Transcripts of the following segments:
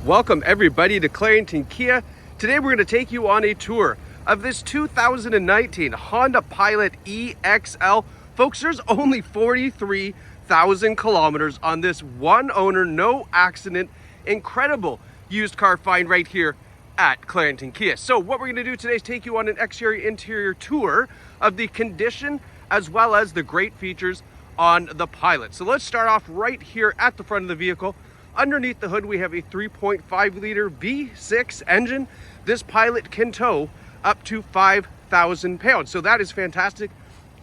Welcome everybody to Clarington Kia. Today we're going to take you on a tour of this 2019 Honda Pilot EXL. Folks, there's only 43,000 kilometers on this one owner, no accident, incredible used car find right here at Clarington Kia. So what we're going to do today is take you on an exterior interior tour of the condition as well as the great features on the Pilot. So let's start off right here at the front of the vehicle. Underneath the hood, we have a 3.5 liter V6 engine. This Pilot can tow up to 5,000 pounds. So that is fantastic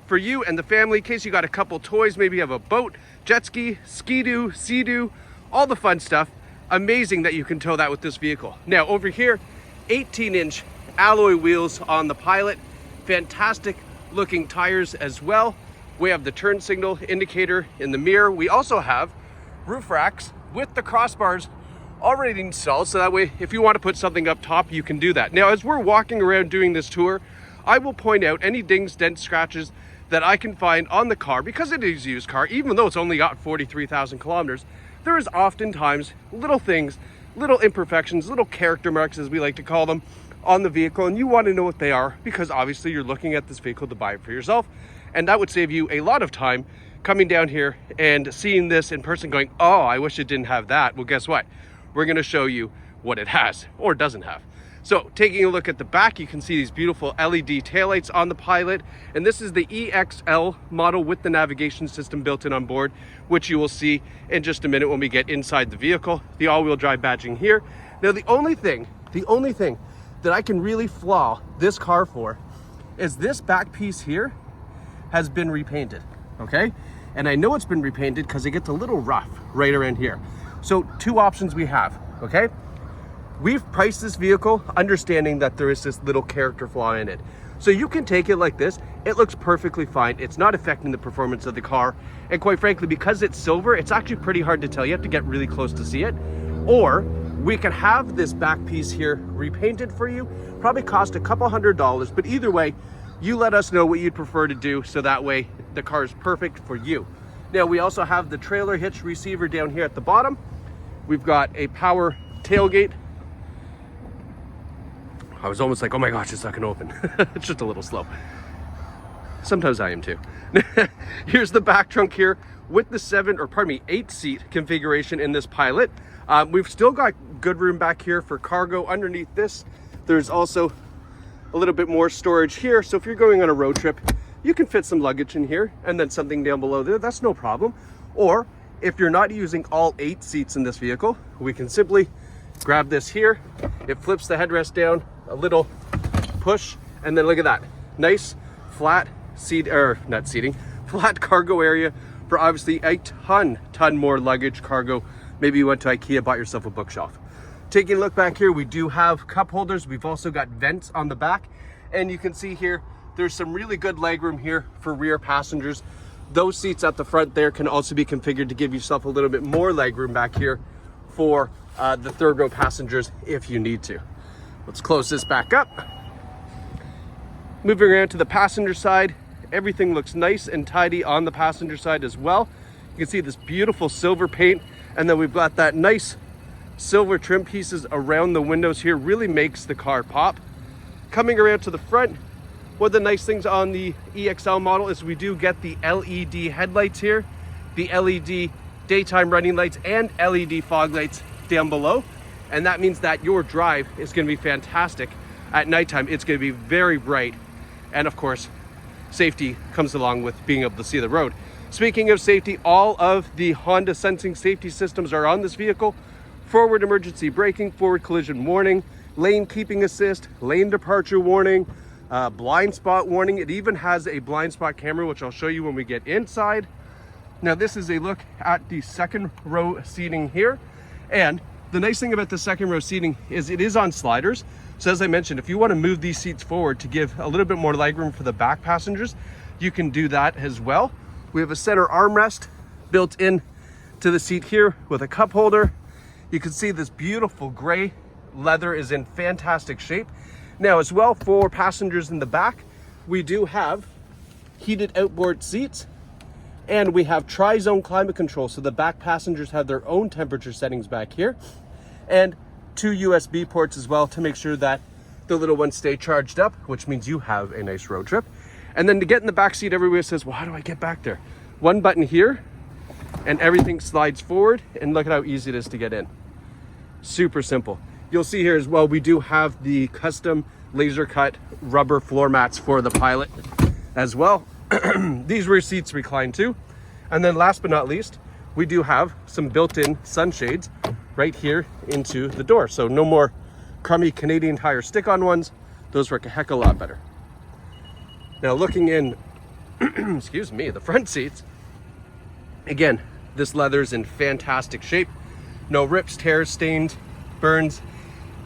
for you and the family in case you got a couple toys, maybe you have a boat, jet ski, ski-doo, sea-doo, all the fun stuff. Amazing that you can tow that with this vehicle. Now over here, 18-inch alloy wheels on the Pilot. Fantastic looking tires as well. We have the turn signal indicator in the mirror. We also have roof racks with the crossbars already installed, so that way if you want to put something up top, you can do that. Now as we're walking around doing this tour, I will point out any dings, dents, scratches that I can find on the car. Because it is a used car, even though it's only got 43,000 kilometers, there is oftentimes little things, little imperfections, little character marks as we like to call them on the vehicle, and you want to know what they are because obviously you're looking at this vehicle to buy it for yourself, and that would save you a lot of time coming down here and seeing this in person going, oh, I wish it didn't have that. Well, guess what? We're going to show you what it has or doesn't have. So taking a look at the back, you can see these beautiful LED taillights on the Pilot. And this is the EXL model with the navigation system built in on board, which you will see in just a minute when we get inside the vehicle. The all-wheel drive badging here. Now, the only thing that I can really flaw this car for is this back piece here has been repainted, okay? And I know it's been repainted because it gets a little rough right around here. So two options we have, okay? We've priced this vehicle understanding that there is this little character flaw in it. So you can take it like this. It looks perfectly fine. It's not affecting the performance of the car. And quite frankly, because it's silver, it's actually pretty hard to tell. You have to get really close to see it. Or we can have this back piece here repainted for you. Probably cost a couple $100, but either way, you let us know what you'd prefer to do so that way the car is perfect for you. Now we also have the trailer hitch receiver down here at the bottom. We've got a power tailgate. I was almost like, oh my gosh, it's not gonna open. It's just a little slow. Sometimes I am too. Here's the back trunk here with the 8 seat configuration in this Pilot. We've still got good room back here for cargo. Underneath this, there's also a little bit more storage here. So if you're going on a road trip, you can fit some luggage in here and then something down below there. That's no problem. Or if you're not using all 8 seats in this vehicle, we can simply grab this here. It flips the headrest down, a little push, and then look at that. Nice flat flat cargo area for obviously a ton more luggage cargo. Maybe you went to IKEA, bought yourself a bookshelf. Taking a look back here, we do have cup holders. We've also got vents on the back, and you can see here, there's some really good legroom here for rear passengers. Those seats at the front there can also be configured to give yourself a little bit more legroom back here for the third row passengers if you need to. Let's close this back up. Moving around to the passenger side, everything looks nice and tidy on the passenger side as well. You can see this beautiful silver paint, and then we've got that nice silver trim pieces around the windows here. Really makes the car pop. Coming around to the front, one of the nice things on the EXL model is we do get the LED headlights here, the LED daytime running lights, and LED fog lights down below. And that means that your drive is going to be fantastic at nighttime. It's going to be very bright. And of course, safety comes along with being able to see the road. Speaking of safety, all of the Honda sensing safety systems are on this vehicle. Forward emergency braking, forward collision warning, lane keeping assist, lane departure warning, blind spot warning. It even has a blind spot camera, which I'll show you when we get inside. Now this is a look at the second row seating here. And the nice thing about the second row seating is it is on sliders. So as I mentioned, if you want to move these seats forward to give a little bit more legroom for the back passengers, you can do that as well. We have a center armrest built in to the seat here with a cup holder. You can see this beautiful gray leather is in fantastic shape. Now as well, for passengers in the back, we do have heated outboard seats, and we have tri-zone climate control, so the back passengers have their own temperature settings back here. and 2 USB ports as well to make sure that the little ones stay charged up, which means you have a nice road trip. And then to get in the back seat, everybody says, well, how do I get back there? One button here and everything slides forward, and look at how easy it is to get in. Super simple. You'll see here as well, we do have the custom laser cut rubber floor mats for the Pilot as well. These rear seats recline too. And then last but not least, we do have some built-in sunshades right here into the door. So no more crummy Canadian Tire stick-on ones. Those work a heck of a lot better. Now looking in, excuse me, the front seats, again, this leather's in fantastic shape. No rips, tears, stains, burns.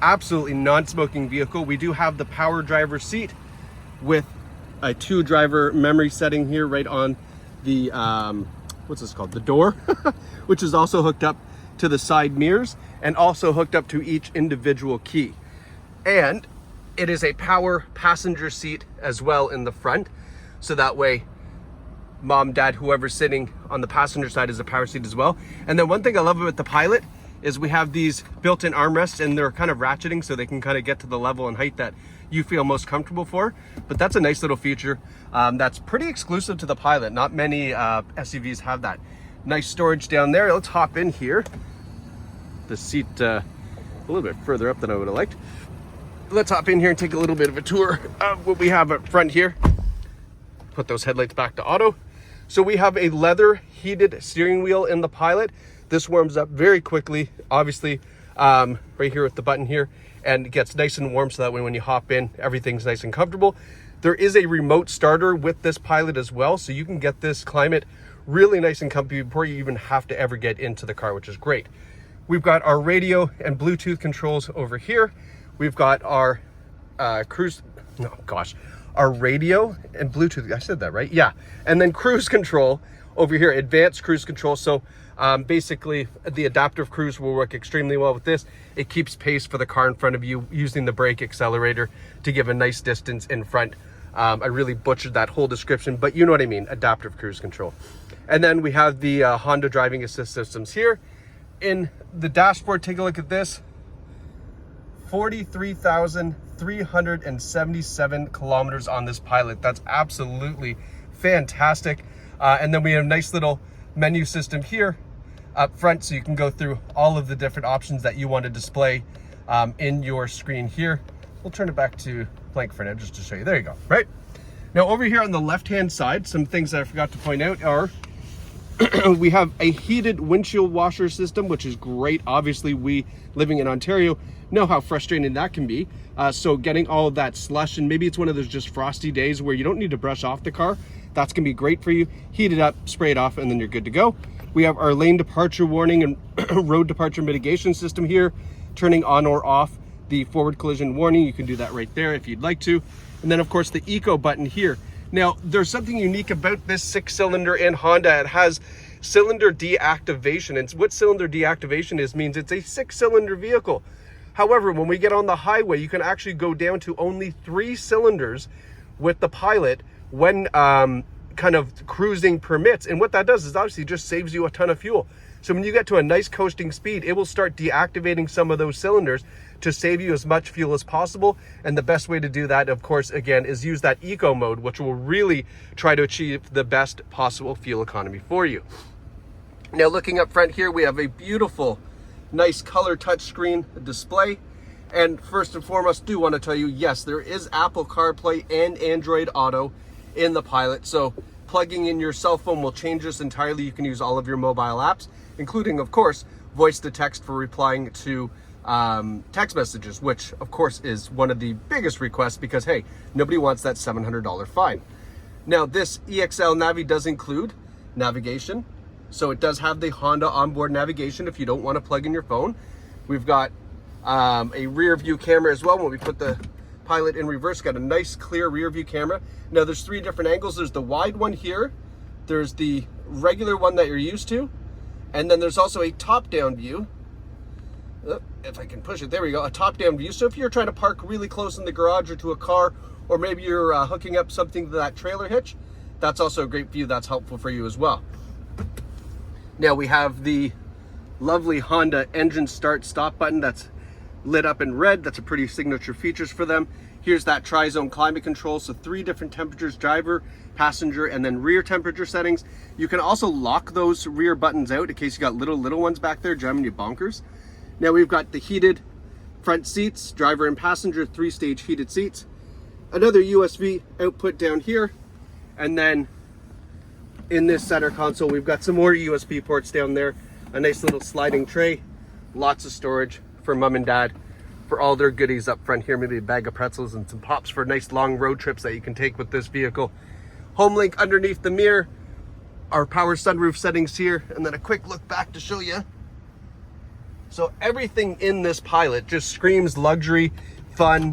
Absolutely non-smoking vehicle. We do have the power driver seat with a 2-driver memory setting here right on the, what's this called? The door, which is also hooked up to the side mirrors and also hooked up to each individual key. And it is a power passenger seat as well in the front. So that way, mom, dad, whoever's sitting on the passenger side is a power seat as well. And then one thing I love about the Pilot is we have these built-in armrests, and they're kind of ratcheting so they can kind of get to the level and height that you feel most comfortable for. But that's a nice little feature that's pretty exclusive to the Pilot. Not many SUVs have that. Nice storage down there. Let's hop in here. The seat a little bit further up than I would have liked. Let's hop in here and take a little bit of a tour of what we have up front here. Put those headlights back to auto. So we have a leather heated steering wheel in the Pilot. This warms up very quickly, obviously, right here with the button here, and it gets nice and warm so that way when you hop in, everything's nice and comfortable. There is a remote starter with this Pilot as well, so you can get this climate really nice and comfy before you even have to ever get into the car, which is great. We've got our radio and Bluetooth controls over here. We've got our our radio and Bluetooth, I said that right? Yeah, and then cruise control over here, advanced cruise control. So basically the adaptive cruise will work extremely well with this. It keeps pace for the car in front of you using the brake accelerator to give a nice distance in front. I really butchered that whole description, but you know what I mean, adaptive cruise control. And then we have the Honda driving assist systems here. In the dashboard, take a look at this. 43,377 kilometers on this Pilot. That's absolutely fantastic. And then we have a nice little menu system here up front, so you can go through all of the different options that you want to display in your screen here. We'll turn it back to blank for now just to show you. There you go, right? Now over here on the left-hand side, some things that I forgot to point out are we have a heated windshield washer system, which is great. Obviously, we living in Ontario know how frustrating that can be. So getting all of that slush, and maybe it's one of those just frosty days where you don't need to brush off the car, that's gonna be great for you. Heat it up, spray it off, and then you're good to go. We have our lane departure warning and road departure mitigation system here, turning on or off the forward collision warning. You can do that right there if you'd like to. And then of course the eco button here. Now, there's something unique about this 6-cylinder in Honda. It has cylinder deactivation, and what cylinder deactivation is means it's a 6-cylinder vehicle. However, when we get on the highway, you can actually go down to only 3 cylinders with the Pilot when kind of cruising permits. And what that does is obviously just saves you a ton of fuel. So when you get to a nice coasting speed, it will start deactivating some of those cylinders to save you as much fuel as possible. And the best way to do that, of course, again, is use that eco mode, which will really try to achieve the best possible fuel economy for you. Now, looking up front here, we have a beautiful, nice color touchscreen display. And first and foremost, do want to tell you, yes, there is Apple CarPlay and Android Auto in the Pilot. So plugging in your cell phone will change this entirely. You can use all of your mobile apps, including, of course, voice to text for replying to text messages, which of course is one of the biggest requests because, hey, nobody wants that $700 fine. Now, this EXL Navi does include navigation. So it does have the Honda onboard navigation if you don't want to plug in your phone. We've got a rear view camera as well. When we put the Pilot in reverse, got a nice clear rear view camera. Now there's 3 different angles. There's the wide one here. There's the regular one that you're used to. And then there's also a top-down view. If I can push it, there we go, a top-down view. So if you're trying to park really close in the garage or to a car, or maybe you're hooking up something to that trailer hitch, that's also a great view. That's helpful for you as well. Now we have the lovely Honda engine start stop button that's lit up in red. That's a pretty signature features for them. Here's that tri-zone climate control, so 3 different temperatures: driver, passenger, and then rear temperature settings. You can also lock those rear buttons out in case you got little ones back there jamming you bonkers. Now we've got the heated front seats, driver and passenger, 3-stage heated seats. Another USB output down here, and then in this center console we've got some more USB ports down there. A nice little sliding tray, lots of storage for mom and dad for all their goodies up front here. Maybe a bag of pretzels and some pops for nice long road trips that you can take with this vehicle. Home link underneath the mirror, our power sunroof settings here, and then a quick look back to show you. So everything in this Pilot just screams luxury, fun,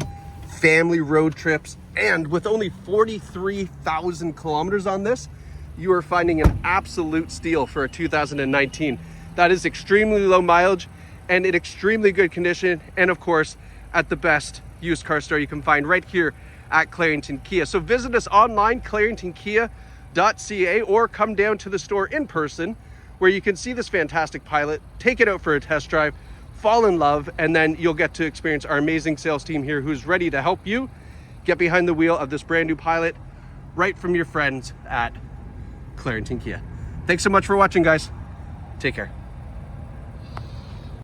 family road trips, and with only 43,000 kilometers on this, you are finding an absolute steal for a 2019. That is extremely low mileage and in extremely good condition, and of course at the best used car store you can find right here at Clarington Kia. So visit us online, claringtonkia.ca, or come down to the store in person where you can see this fantastic Pilot, take it out for a test drive, fall in love, and then you'll get to experience our amazing sales team here who's ready to help you get behind the wheel of this brand new Pilot right from your friends at Clarington Kia. Thanks so much for watching, guys. Take care.